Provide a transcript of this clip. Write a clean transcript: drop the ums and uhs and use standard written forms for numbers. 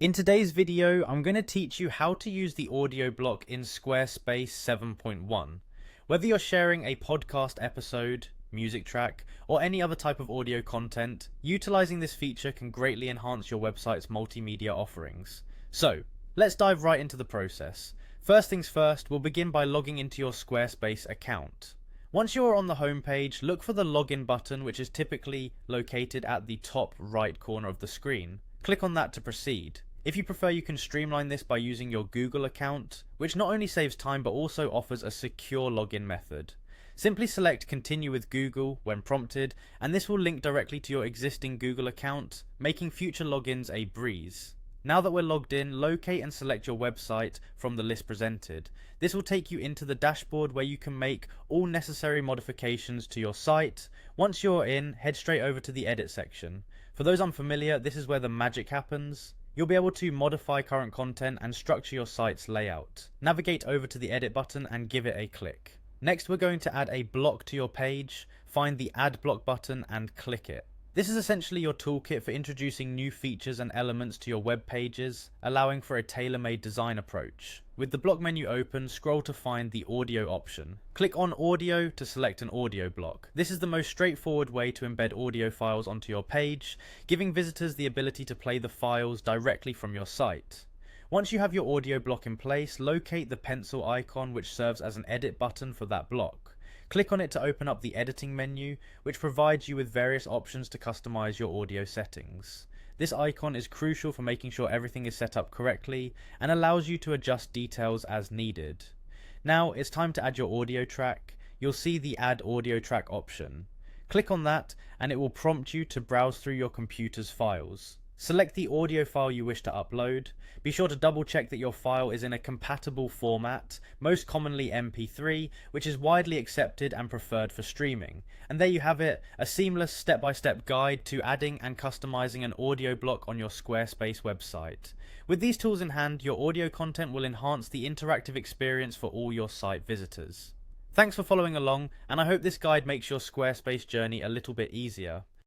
In today's video, I'm going to teach you how to use the audio block in Squarespace 7.1. Whether you're sharing a podcast episode, music track, or any other type of audio content, utilizing this feature can greatly enhance your website's multimedia offerings. So, let's dive right into the process. First things first, we'll begin by logging into your Squarespace account. Once you're on the home page, look for the login button, which is typically located at the top right corner of the screen. Click on that to proceed. If you prefer, you can streamline this by using your Google account, which not only saves time but also offers a secure login method. Simply select Continue with Google when prompted, and this will link directly to your existing Google account, making future logins a breeze. Now that we're logged in, locate and select your website from the list presented. This will take you into the dashboard where you can make all necessary modifications to your site. Once you're in, head straight over to the edit section. For those unfamiliar, this is where the magic happens. You'll be able to modify current content and structure your site's layout. Navigate over to the edit button and give it a click. Next, we're going to add a block to your page. Find the add block button and click it. This is essentially your toolkit for introducing new features and elements to your web pages, allowing for a tailor-made design approach. With the block menu open, scroll to find the audio option. Click on audio to select an audio block. This is the most straightforward way to embed audio files onto your page, giving visitors the ability to play the files directly from your site. Once you have your audio block in place, locate the pencil icon, which serves as an edit button for that block. Click on it to open up the editing menu, which provides you with various options to customize your audio settings. This icon is crucial for making sure everything is set up correctly and allows you to adjust details as needed. Now it's time to add your audio track. You'll see the Add Audio Track option. Click on that and it will prompt you to browse through your computer's files. Select the audio file you wish to upload. Be sure to double check that your file is in a compatible format, most commonly MP3, which is widely accepted and preferred for streaming. And there you have it, a seamless step-by-step guide to adding and customizing an audio block on your Squarespace website. With these tools in hand, your audio content will enhance the interactive experience for all your site visitors. Thanks for following along, and I hope this guide makes your Squarespace journey a little bit easier.